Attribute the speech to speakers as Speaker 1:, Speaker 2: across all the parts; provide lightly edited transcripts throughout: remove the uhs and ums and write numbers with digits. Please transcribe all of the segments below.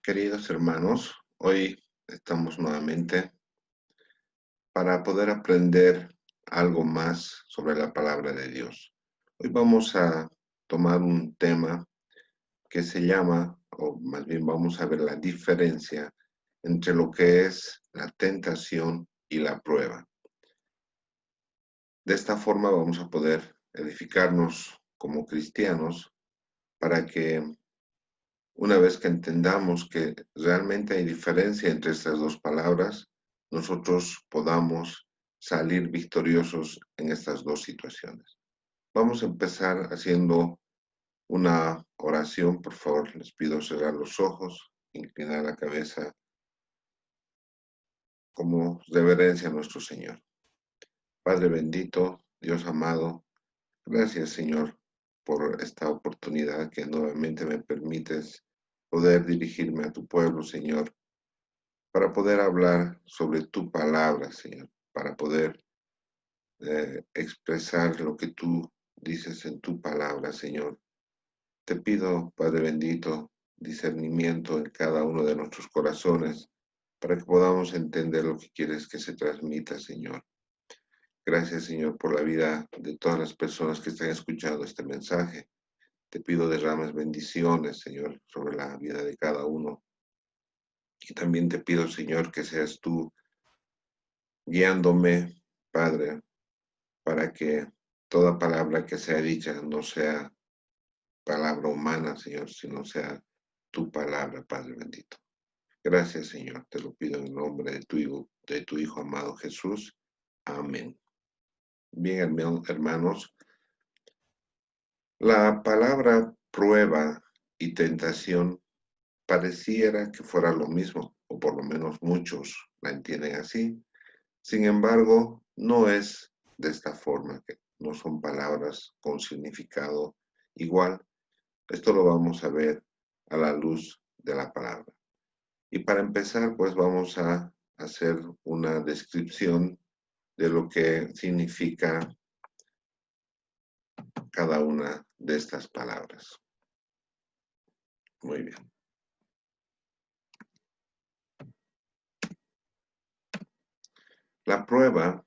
Speaker 1: Queridos hermanos, hoy estamos nuevamente para poder aprender algo más sobre la palabra de Dios. Hoy vamos a tomar un tema que se llama, o más bien vamos a ver la diferencia entre lo que es la tentación y la prueba. De esta forma vamos a poder edificarnos como cristianos para que una vez que entendamos que realmente hay diferencia entre estas dos palabras, nosotros podamos salir victoriosos en estas dos situaciones. Vamos a empezar haciendo una oración. Por favor, les pido cerrar los ojos, inclinar la cabeza como reverencia a nuestro Señor. Padre bendito, Dios amado, gracias, Señor, por esta oportunidad que nuevamente me permites poder dirigirme a tu pueblo, Señor, para poder hablar sobre tu palabra, Señor, para poder expresar lo que tú dices en tu palabra, Señor. Te pido, Padre bendito, discernimiento en cada uno de nuestros corazones para que podamos entender lo que quieres que se transmita, Señor. Gracias, Señor, por la vida de todas las personas que están escuchando este mensaje. Te pido derrames bendiciones, Señor, sobre la vida de cada uno. Y también te pido, Señor, que seas tú guiándome, Padre, para que toda palabra que sea dicha no sea palabra humana, Señor, sino sea tu palabra, Padre bendito. Gracias, Señor, te lo pido en el nombre de tu Hijo amado Jesús. Amén. Bien, hermanos, la palabra prueba y tentación pareciera que fuera lo mismo, o por lo menos muchos la entienden así. Sin embargo, no es de esta forma, que no son palabras con significado igual. Esto lo vamos a ver a la luz de la palabra. Y para empezar, pues vamos a hacer una descripción de lo que significa cada una de estas palabras. Muy bien. La prueba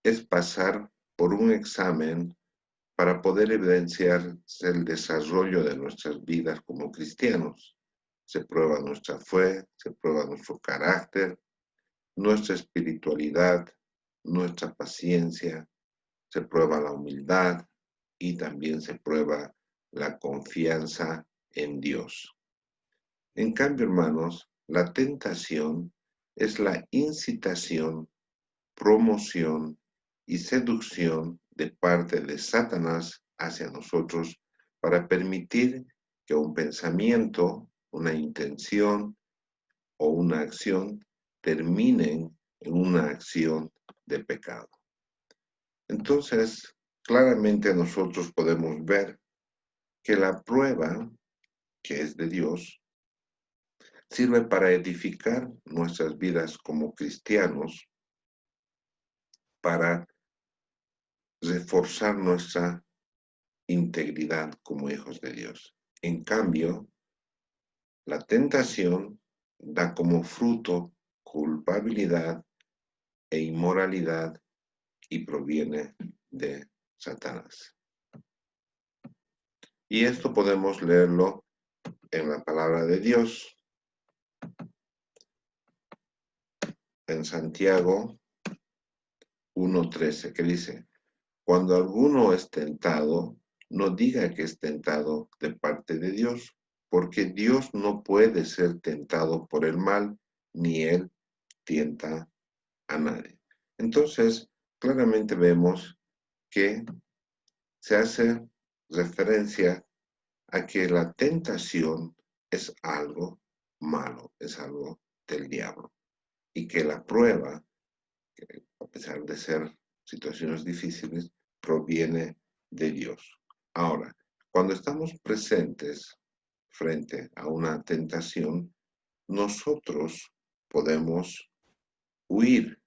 Speaker 1: es pasar por un examen para poder evidenciar el desarrollo de nuestras vidas como cristianos. Se prueba nuestra fe, se prueba nuestro carácter, nuestra espiritualidad, nuestra paciencia, se prueba la humildad y también se prueba la confianza en Dios. En cambio, hermanos, la tentación es la incitación, promoción y seducción de parte de Satanás hacia nosotros para permitir que un pensamiento, una intención o una acción terminen en una acción de pecado. Entonces, claramente nosotros podemos ver que la prueba, que es de Dios, sirve para edificar nuestras vidas como cristianos, para reforzar nuestra integridad como hijos de Dios. En cambio, la tentación da como fruto culpabilidad e inmoralidad y proviene de Satanás. Y esto podemos leerlo en la palabra de Dios. En Santiago 1:13, que dice: cuando alguno es tentado, no diga que es tentado de parte de Dios, porque Dios no puede ser tentado por el mal, ni Él tienta a nadie. Entonces, claramente vemos que se hace referencia a que la tentación es algo malo, es algo del diablo, y que la prueba, a pesar de ser situaciones difíciles, proviene de Dios. Ahora, cuando estamos presentes frente a una tentación, nosotros podemos huir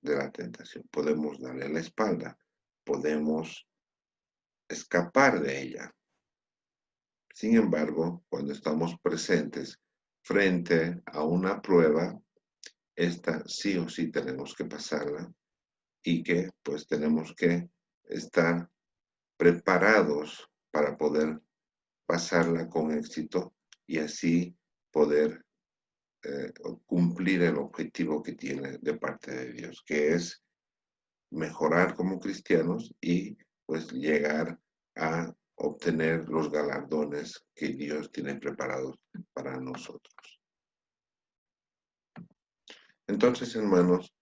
Speaker 1: de la tentación, podemos darle la espalda, podemos escapar de ella. Sin embargo, cuando estamos presentes, frente a una prueba, esta sí o sí tenemos que pasarla y que pues tenemos que estar preparados para poder pasarla con éxito y así poder cumplir el objetivo que tiene de parte de Dios, que es mejorar como cristianos y pues llegar a obtener los galardones que Dios tiene preparados para nosotros. Entonces, hermanos,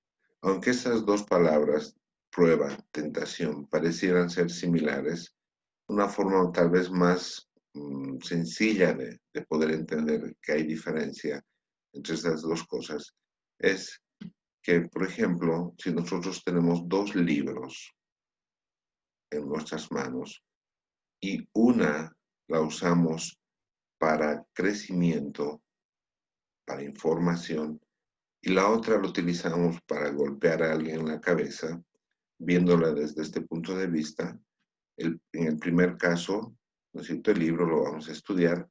Speaker 1: aunque esas dos palabras, prueba, tentación, parecieran ser similares, una forma tal vez más sencilla de poder entender que hay diferencia entre estas dos cosas es que, por ejemplo, si nosotros tenemos dos libros en nuestras manos y una la usamos para crecimiento, para información, y la otra la utilizamos para golpear a alguien en la cabeza, viéndola desde este punto de vista, en el primer caso, ¿no es cierto?, el libro lo vamos a estudiar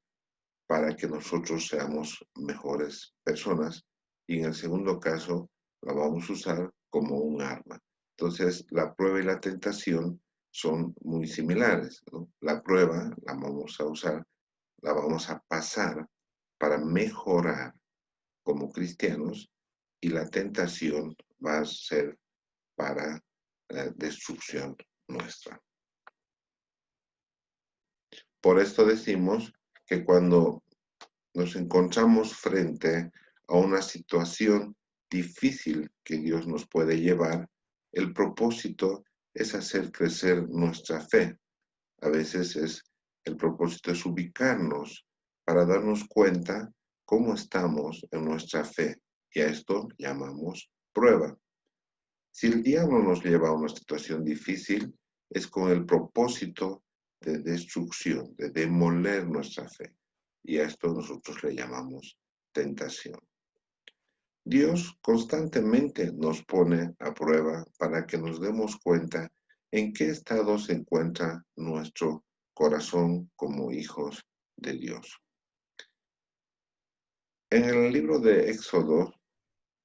Speaker 1: para que nosotros seamos mejores personas y en el segundo caso la vamos a usar como un arma. Entonces, la prueba y la tentación son muy similares, ¿no? La prueba la vamos a usar, la vamos a pasar para mejorar como cristianos y la tentación va a ser para la destrucción nuestra. Por esto decimos que cuando nos encontramos frente a una situación difícil que Dios nos puede llevar, el propósito es hacer crecer nuestra fe. A veces el propósito es ubicarnos para darnos cuenta cómo estamos en nuestra fe. Y a esto llamamos prueba. Si el diablo nos lleva a una situación difícil, es con el propósito de destrucción, de demoler nuestra fe. Y a esto nosotros le llamamos tentación. Dios constantemente nos pone a prueba para que nos demos cuenta en qué estado se encuentra nuestro corazón como hijos de Dios. En el libro de Éxodo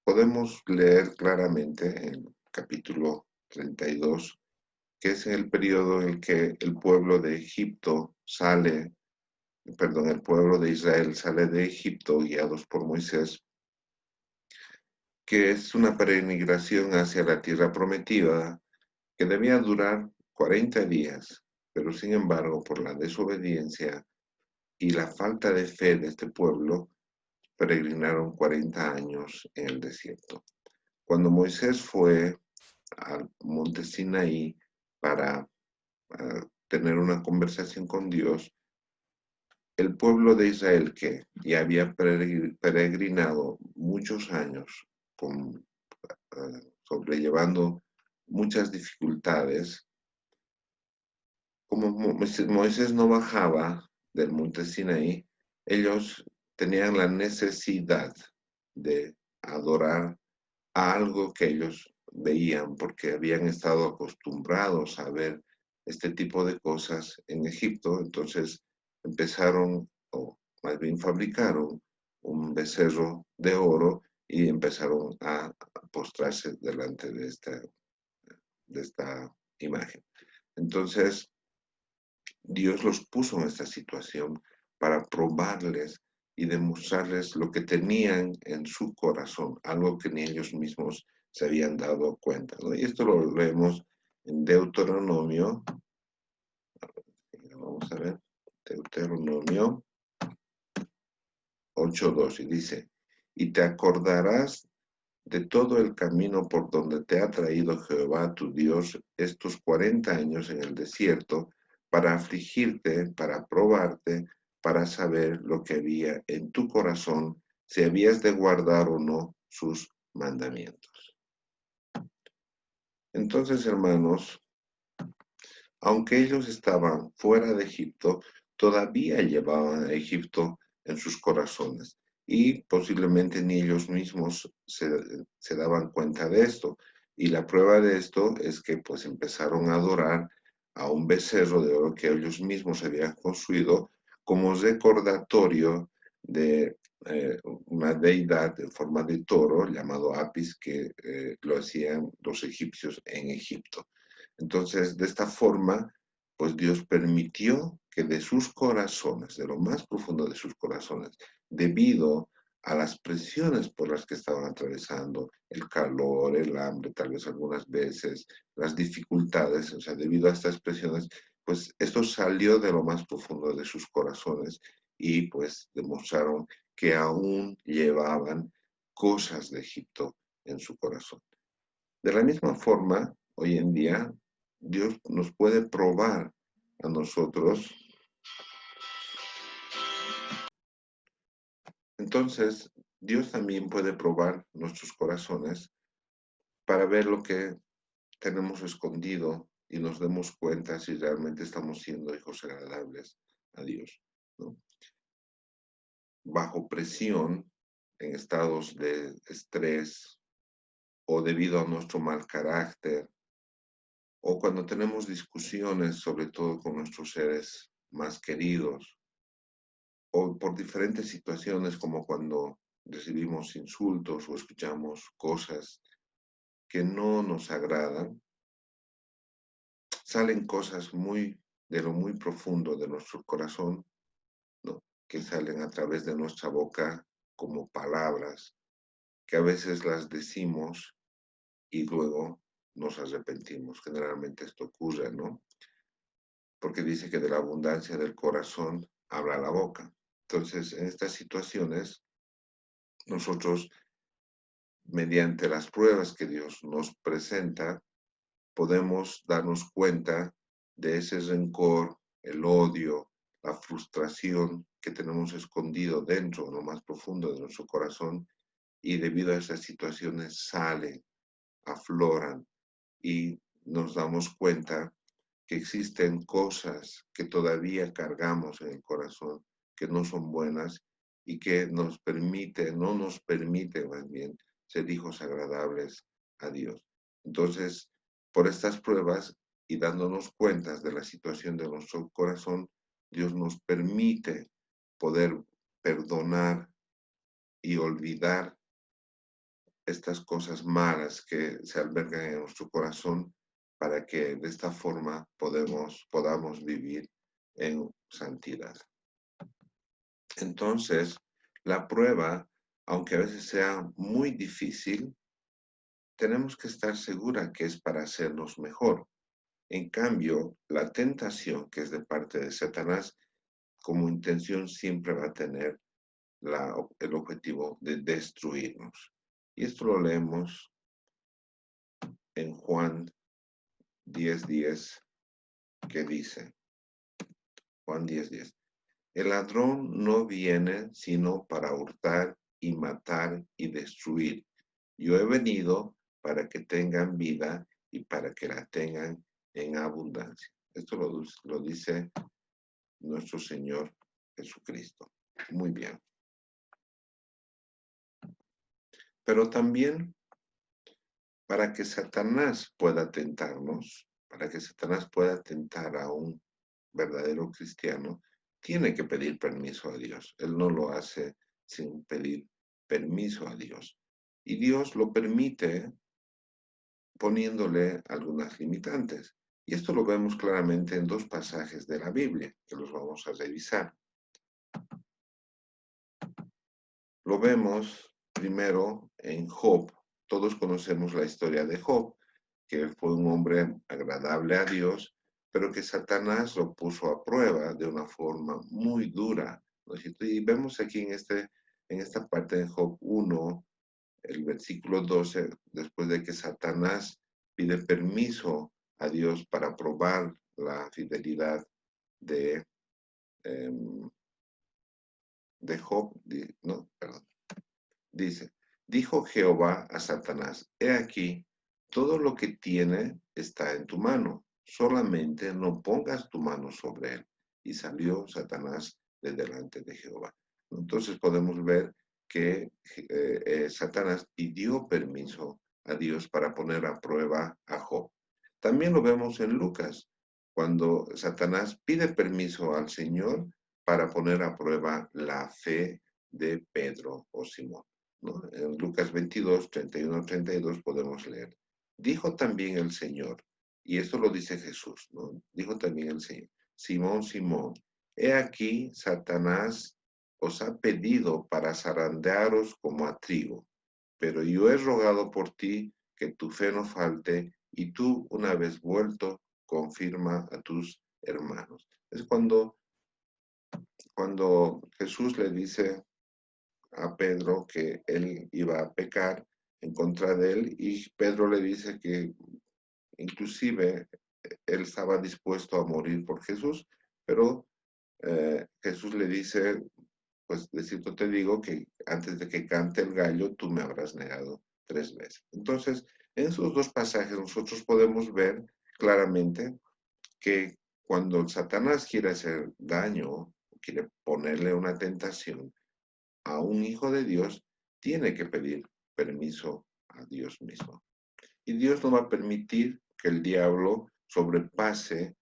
Speaker 1: podemos leer claramente en capítulo 32, que es el periodo en el que el pueblo de Egipto el pueblo de Israel sale de Egipto guiados por Moisés, que es una peregrinación hacia la tierra prometida que debía durar 40 días, pero sin embargo, por la desobediencia y la falta de fe de este pueblo, peregrinaron 40 años en el desierto. Cuando Moisés fue al monte Sinaí para tener una conversación con Dios, el pueblo de Israel, que ya había peregrinado muchos años, sobrellevando muchas dificultades, como Moisés no bajaba del monte Sinaí, ellos tenían la necesidad de adorar a algo que ellos veían porque habían estado acostumbrados a ver este tipo de cosas en Egipto, entonces empezaron, o más bien fabricaron, un becerro de oro y empezaron a postrarse delante de esta imagen. Entonces, Dios los puso en esta situación para probarles y demostrarles lo que tenían en su corazón, algo que ni ellos mismos se habían dado cuenta, ¿no? Y esto lo leemos en Deuteronomio, vamos a ver, Deuteronomio 8:2, y dice, y te acordarás de todo el camino por donde te ha traído Jehová tu Dios estos 40 años en el desierto, para afligirte, para probarte, para saber lo que había en tu corazón, si habías de guardar o no sus mandamientos. Entonces, hermanos, aunque ellos estaban fuera de Egipto, todavía llevaban a Egipto en sus corazones y posiblemente ni ellos mismos se daban cuenta de esto. Y la prueba de esto es que pues empezaron a adorar a un becerro de oro que ellos mismos habían construido como recordatorio de una deidad en forma de toro llamado Apis que lo hacían los egipcios en Egipto. Entonces, de esta forma, pues Dios permitió que de sus corazones, de lo más profundo de sus corazones, debido a las presiones por las que estaban atravesando, el calor, el hambre, tal vez algunas veces, las dificultades, o sea, debido a estas presiones, pues esto salió de lo más profundo de sus corazones y pues demostraron que aún llevaban cosas de Egipto en su corazón. De la misma forma, hoy en día, Dios nos puede probar a nosotros. Entonces, Dios también puede probar nuestros corazones para ver lo que tenemos escondido y nos demos cuenta si realmente estamos siendo hijos agradables a Dios, ¿no? Bajo presión, en estados de estrés o debido a nuestro mal carácter, o cuando tenemos discusiones, sobre todo con nuestros seres más queridos, o por diferentes situaciones como cuando recibimos insultos o escuchamos cosas que no nos agradan, salen cosas de lo muy profundo de nuestro corazón, ¿no? Que salen a través de nuestra boca como palabras, que a veces las decimos y luego nos arrepentimos. Generalmente esto ocurre, ¿no? Porque dice que de la abundancia del corazón habla la boca. Entonces, en estas situaciones, nosotros, mediante las pruebas que Dios nos presenta, podemos darnos cuenta de ese rencor, el odio, la frustración que tenemos escondido dentro, en lo más profundo de nuestro corazón, y debido a esas situaciones salen, afloran, y nos damos cuenta que existen cosas que todavía cargamos en el corazón que no son buenas y que no nos permite más bien ser hijos agradables a Dios. Entonces, por estas pruebas y dándonos cuenta de la situación de nuestro corazón, Dios nos permite poder perdonar y olvidar estas cosas malas que se albergan en nuestro corazón para que de esta forma podamos vivir en santidad. Entonces, la prueba, aunque a veces sea muy difícil, tenemos que estar segura que es para hacernos mejor. En cambio, la tentación, que es de parte de Satanás, como intención siempre va a tener el objetivo de destruirnos. Y esto lo leemos en Juan 10:10, que dice, Juan 10:10, el ladrón no viene sino para hurtar y matar y destruir. Yo he venido para que tengan vida y para que la tengan en abundancia. Esto lo dice nuestro Señor Jesucristo. Muy bien. Pero también para que Satanás pueda tentarnos, para que Satanás pueda tentar a un verdadero cristiano, tiene que pedir permiso a Dios. Él no lo hace sin pedir permiso a Dios. Y Dios lo permite poniéndole algunas limitantes. Y esto lo vemos claramente en dos pasajes de la Biblia, que los vamos a revisar. Lo vemos primero en Job. Todos conocemos la historia de Job, que fue un hombre agradable a Dios, pero que Satanás lo puso a prueba de una forma muy dura, ¿no es cierto? Y vemos aquí en esta parte de Job 1, el versículo 12, después de que Satanás pide permiso a Dios para probar la fidelidad de, de Job, no, perdón. Dice, dijo Jehová a Satanás, he aquí, todo lo que tiene está en tu mano, solamente no pongas tu mano sobre él. Y salió Satanás de delante de Jehová. Entonces podemos ver que Satanás pidió permiso a Dios para poner a prueba a Job. También lo vemos en Lucas, cuando Satanás pide permiso al Señor para poner a prueba la fe de Pedro o Simón, ¿no? En Lucas 22, 31, 32 podemos leer. Dijo también el Señor, y esto lo dice Jesús, ¿no? Dijo también el Señor, Simón, Simón, he aquí Satanás os ha pedido para zarandearos como a trigo, pero yo he rogado por ti que tu fe no falte, y tú, una vez vuelto, confirma a tus hermanos. Es cuando Jesús le dice a Pedro que él iba a pecar en contra de él, y Pedro le dice que inclusive él estaba dispuesto a morir por Jesús, pero Jesús le dice, pues de cierto te digo que antes de que cante el gallo, tú me habrás negado 3 veces. Entonces, en esos dos pasajes nosotros podemos ver claramente que cuando Satanás quiere hacer daño, quiere ponerle una tentación a un hijo de Dios, tiene que pedir permiso a Dios mismo. Y Dios no va a permitir que el diablo sobrepase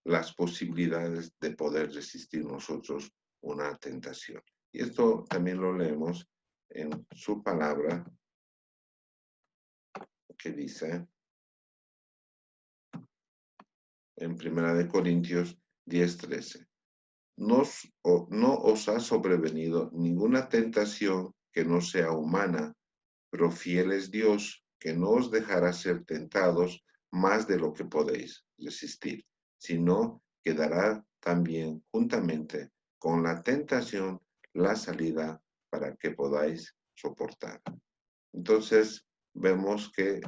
Speaker 1: las posibilidades de poder resistir nosotros una tentación. Y esto también lo leemos en su palabra que dice en 1 Corintios 10:13. No os ha sobrevenido ninguna tentación que no sea humana, pero fiel es Dios, que no os dejará ser tentados más de lo que podéis resistir, sino que dará también juntamente con la tentación la salida para que podáis soportar. Entonces, vemos que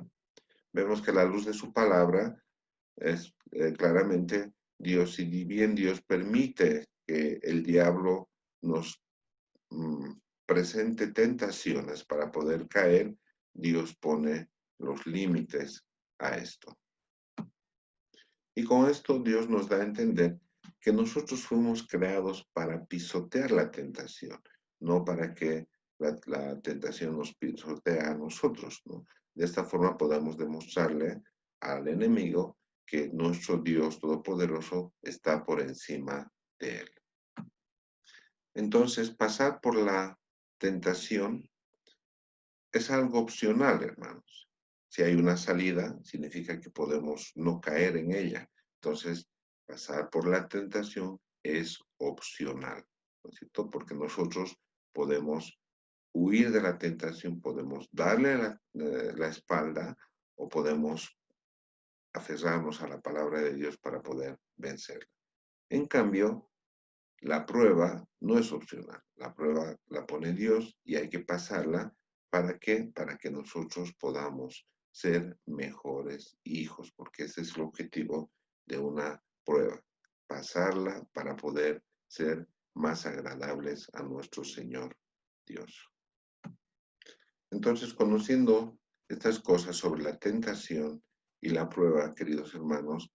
Speaker 1: la luz de su palabra es claramente Dios, y bien Dios permite que el diablo nos mm, presente tentaciones para poder caer, Dios pone los límites a esto. Y con esto Dios nos da a entender que nosotros fuimos creados para pisotear la tentación, no para que la tentación nos pisotee a nosotros, ¿no? De esta forma podamos demostrarle al enemigo que nuestro Dios Todopoderoso está por encima de él. Entonces, pasar por la tentación es algo opcional, hermanos. Si hay una salida, significa que podemos no caer en ella. Entonces, pasar por la tentación es opcional, ¿no es cierto? Porque nosotros podemos huir de la tentación, podemos darle la espalda, o podemos aferrarnos a la palabra de Dios para poder vencerla. En cambio, la prueba no es opcional. La prueba la pone Dios y hay que pasarla. ¿Para qué? Para que nosotros podamos ser mejores hijos, porque ese es el objetivo de una prueba. Pasarla para poder ser más agradables a nuestro Señor Dios. Entonces, conociendo estas cosas sobre la tentación y la prueba, queridos hermanos,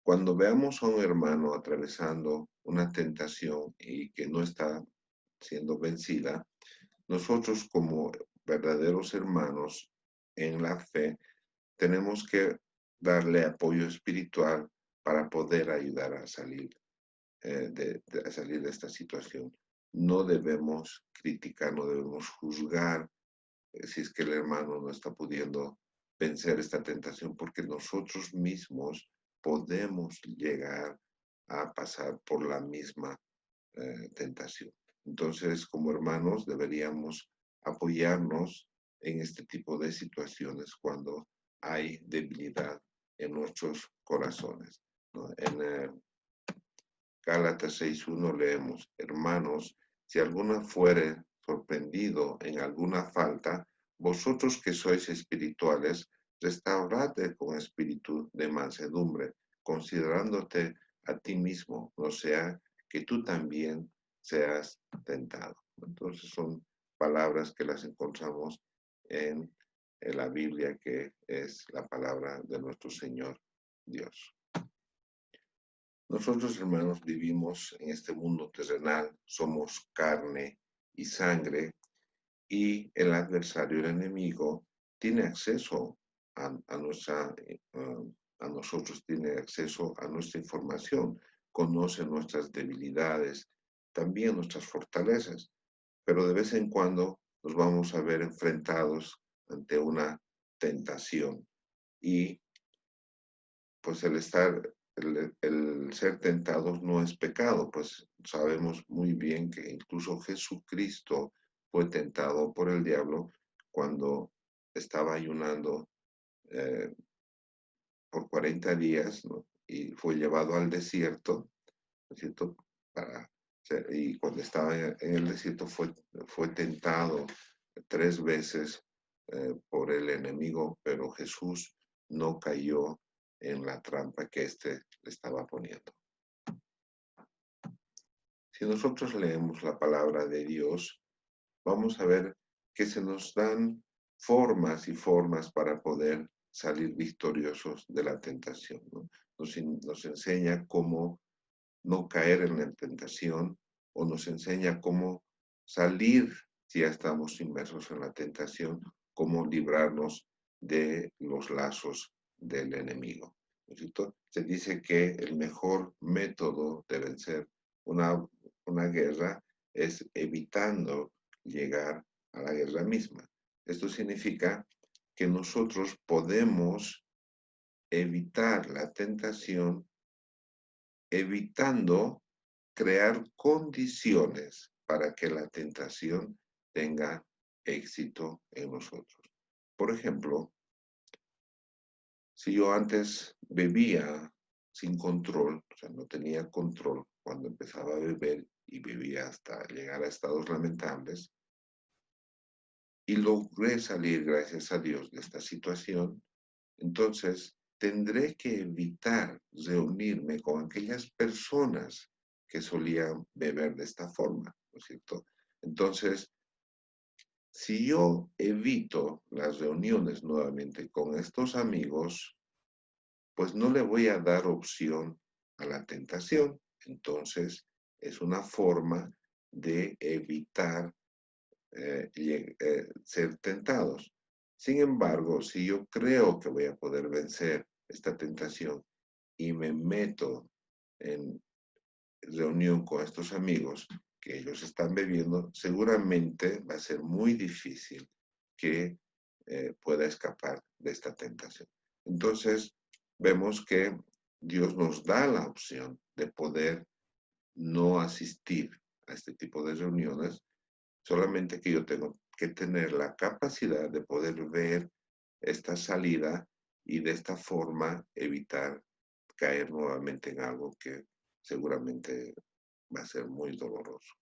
Speaker 1: cuando veamos a un hermano atravesando una tentación y que no está siendo vencida, nosotros como verdaderos hermanos en la fe tenemos que darle apoyo espiritual para poder ayudar a salir, a salir de esta situación. No debemos criticar, no debemos juzgar si es que el hermano no está pudiendo vencer esta tentación, porque nosotros mismos podemos llegar a pasar por la misma tentación. Entonces, como hermanos, deberíamos apoyarnos en este tipo de situaciones cuando hay debilidad en nuestros corazones, ¿no? En Gálatas 6:1 leemos, hermanos, si alguno fuere sorprendido en alguna falta, vosotros que sois espirituales, restaurad con espíritu de mansedumbre, considerándote a ti mismo, no sea que tú también seas tentado. Entonces son palabras que las encontramos en la Biblia, que es la palabra de nuestro Señor Dios. Nosotros, hermanos, vivimos en este mundo terrenal, somos carne y sangre, y el adversario, el enemigo, tiene acceso a nosotros, tiene acceso a nuestra información, conoce nuestras debilidades, también nuestras fortalezas. pero de vez en cuando nos vamos a ver enfrentados ante una tentación. Y pues el ser tentados no es pecado, pues sabemos muy bien que incluso Jesucristo fue tentado por el diablo cuando estaba ayunando eh, por 40 días, ¿no? Y fue llevado al desierto, ¿no es cierto? Y cuando estaba en el desierto fue tentado 3 veces por el enemigo, pero Jesús no cayó en la trampa que éste le estaba poniendo. Si nosotros leemos la palabra de Dios, vamos a ver que se nos dan formas y formas para poder salir victoriosos de la tentación, ¿no? Nos enseña cómo no caer en la tentación o nos enseña cómo salir si ya estamos inmersos en la tentación, cómo librarnos de los lazos del enemigo. Se dice que el mejor método de vencer una guerra es evitando llegar a la guerra misma. Esto significa que nosotros podemos evitar la tentación evitando crear condiciones para que la tentación tenga éxito en nosotros. Por ejemplo, si yo antes bebía sin control, o sea, no tenía control cuando empezaba a beber y bebía hasta llegar a estados lamentables, y logré salir, gracias a Dios, de esta situación, entonces tendré que evitar reunirme con aquellas personas que solían beber de esta forma, ¿no es cierto? Entonces, si yo evito las reuniones nuevamente con estos amigos, pues no le voy a dar opción a la tentación. Entonces, es una forma de evitar ser tentados. Sin embargo, si yo creo que voy a poder vencer esta tentación y me meto en reunión con estos amigos que ellos están bebiendo, seguramente va a ser muy difícil que pueda escapar de esta tentación. Entonces, vemos que Dios nos da la opción de poder no asistir a este tipo de reuniones, solamente que yo tengo que tener la capacidad de poder ver esta salida y de esta forma evitar caer nuevamente en algo que seguramente va a ser muy doloroso.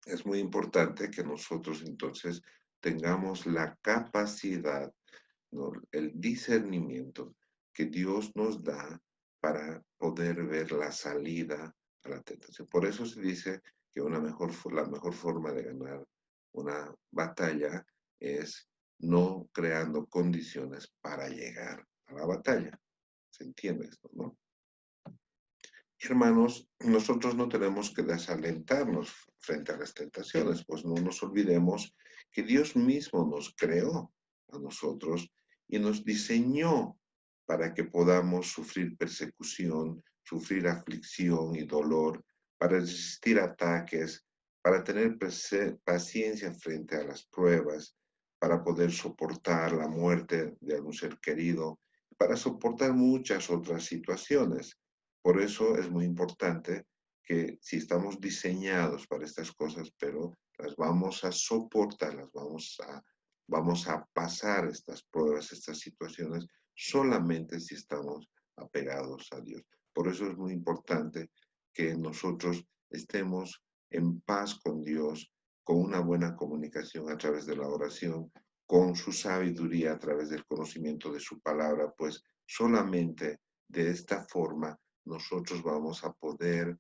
Speaker 1: Es muy importante que nosotros entonces tengamos la capacidad, ¿no? El discernimiento que Dios nos da para poder ver la salida a la tentación. Por eso se dice que la mejor forma de ganar una batalla es no creando condiciones para llegar a la batalla. ¿Se entiende esto, no? Hermanos, nosotros no tenemos que desalentarnos frente a las tentaciones, pues no nos olvidemos que Dios mismo nos creó a nosotros y nos diseñó para que podamos sufrir persecución, sufrir aflicción y dolor, para resistir ataques, para tener paciencia frente a las pruebas, para poder soportar la muerte de algún ser querido, para soportar muchas otras situaciones. Por eso es muy importante que si estamos diseñados para estas cosas, pero las vamos a soportar, vamos a pasar estas pruebas, estas situaciones, solamente si estamos apegados a Dios. Por eso es muy importante que nosotros estemos en paz con Dios, con una buena comunicación a través de la oración, con su sabiduría a través del conocimiento de su palabra, pues solamente de esta forma nosotros vamos a poder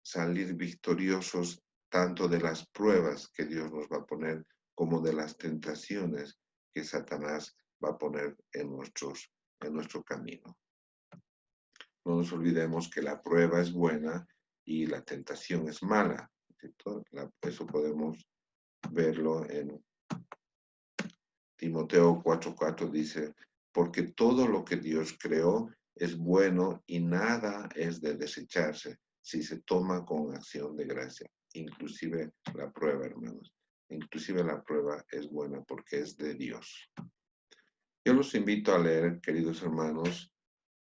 Speaker 1: salir victoriosos tanto de las pruebas que Dios nos va a poner como de las tentaciones que Satanás va a poner en nuestro camino. No nos olvidemos que la prueba es buena y la tentación es mala. Eso podemos verlo en Timoteo 4:4 dice, porque todo lo que Dios creó es bueno y nada es de desecharse si se toma con acción de gracia. inclusive la prueba, hermanos. Inclusive la prueba es buena porque es de Dios. Yo los invito a leer, queridos hermanos,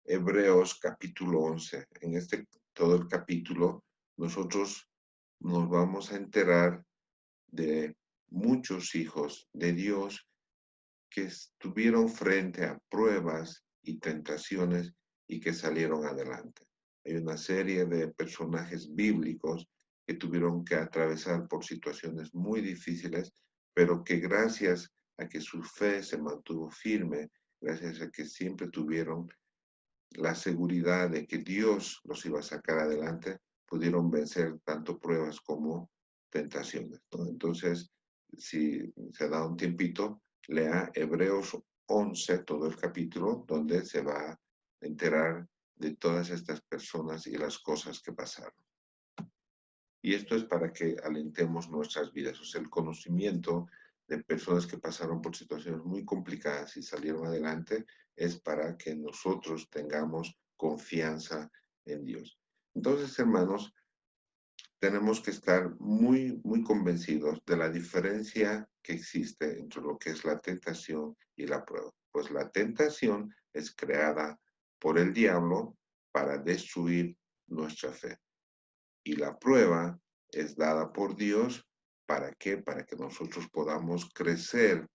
Speaker 1: Hebreos capítulo 11. En todo el capítulo, nosotros nos vamos a enterar de muchos hijos de Dios que estuvieron frente a pruebas y tentaciones y que salieron adelante. Hay una serie de personajes bíblicos que tuvieron que atravesar por situaciones muy difíciles, pero que gracias a que su fe se mantuvo firme, gracias a que siempre tuvieron la seguridad de que Dios los iba a sacar adelante, pudieron vencer tanto pruebas como tentaciones, ¿no? Entonces, si se da un tiempito, lea Hebreos 11, todo el capítulo, donde se va a enterar de todas estas personas y las cosas que pasaron. Y esto es para que alentemos nuestras vidas, o sea, el conocimiento de personas que pasaron por situaciones muy complicadas y salieron adelante es para que nosotros tengamos confianza en Dios. Entonces, hermanos, tenemos que estar muy, muy convencidos de la diferencia que existe entre lo que es la tentación y la prueba. Pues la tentación es creada por el diablo para destruir nuestra fe. Y la prueba es dada por Dios, ¿para qué? Para que nosotros podamos crecer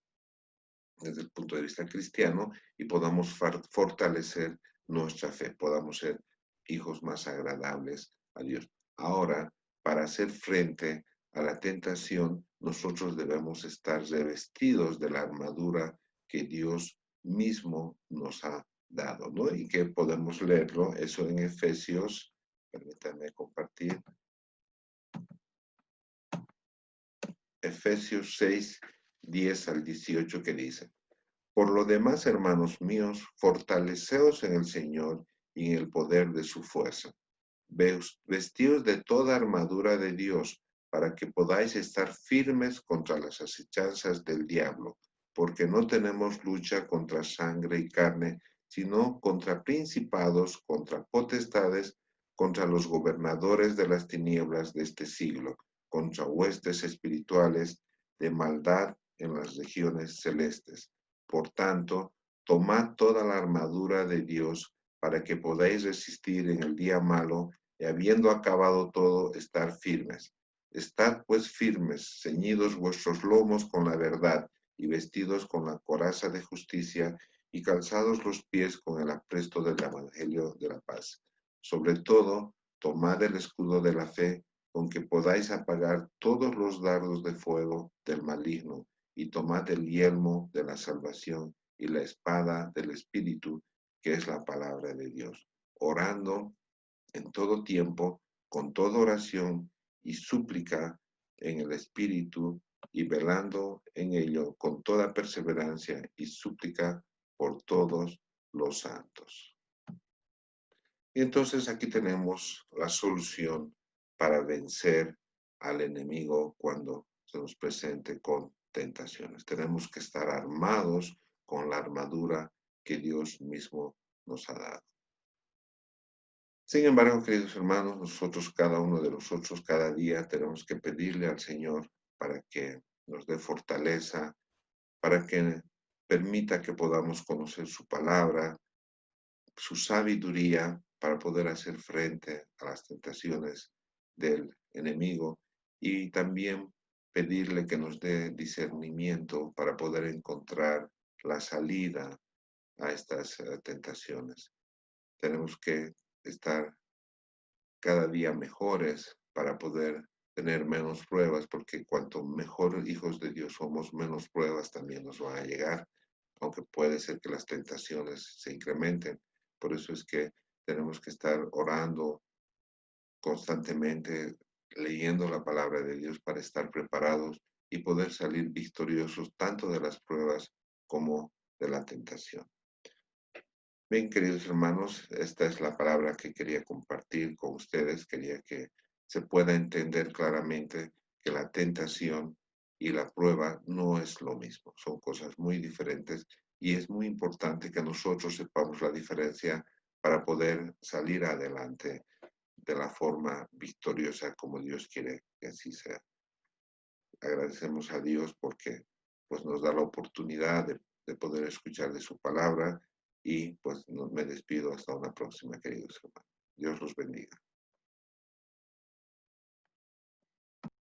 Speaker 1: desde el punto de vista cristiano y podamos fortalecer nuestra fe, podamos ser hijos más agradables a Dios. Ahora, para hacer frente a la tentación, nosotros debemos estar revestidos de la armadura que Dios mismo nos ha dado, ¿no? Y que podemos leerlo, eso en Efesios, permítanme compartir. Efesios 6, 10 al 18 que dice, por lo demás, hermanos míos, fortaleceos en el Señor y en el poder de su fuerza. Vestidos de toda armadura de Dios para que podáis estar firmes contra las acechanzas del diablo, porque no tenemos lucha contra sangre y carne, sino contra principados, contra potestades, contra los gobernadores de las tinieblas de este siglo, contra huestes espirituales de maldad en las regiones celestes. Por tanto, tomad toda la armadura de Dios para que podáis resistir en el día malo y habiendo acabado todo, estar firmes. Estad pues firmes, ceñidos vuestros lomos con la verdad y vestidos con la coraza de justicia y calzados los pies con el apresto del evangelio de la paz. Sobre todo, tomad el escudo de la fe con que podáis apagar todos los dardos de fuego del maligno y tomad el yelmo de la salvación y la espada del Espíritu, que es la palabra de Dios, orando en todo tiempo, con toda oración y súplica en el Espíritu y velando en ello con toda perseverancia y súplica por todos los santos. Y entonces aquí tenemos la solución para vencer al enemigo cuando se nos presente con tentaciones. Tenemos que estar armados con la armadura que Dios mismo nos ha dado. Sin embargo, queridos hermanos, nosotros, cada uno de nosotros, cada día tenemos que pedirle al Señor para que nos dé fortaleza, para que permita que podamos conocer su palabra, su sabiduría para poder hacer frente a las tentaciones del enemigo y también pedirle que nos dé discernimiento para poder encontrar la salida a estas tentaciones. Tenemos que estar cada día mejores para poder tener menos pruebas, porque cuanto mejor hijos de Dios somos, menos pruebas también nos van a llegar, aunque puede ser que las tentaciones se incrementen. Por eso es que tenemos que estar orando constantemente, leyendo la palabra de Dios para estar preparados y poder salir victoriosos tanto de las pruebas como de la tentación. Bien, queridos hermanos, esta es la palabra que quería compartir con ustedes. Quería que se pueda entender claramente que la tentación y la prueba no es lo mismo. Son cosas muy diferentes y es muy importante que nosotros sepamos la diferencia para poder salir adelante de la forma victoriosa como Dios quiere que así sea. Agradecemos a Dios porque pues, nos da la oportunidad de poder escuchar de su palabra y pues me despido hasta una próxima, queridos hermanos. Dios los bendiga.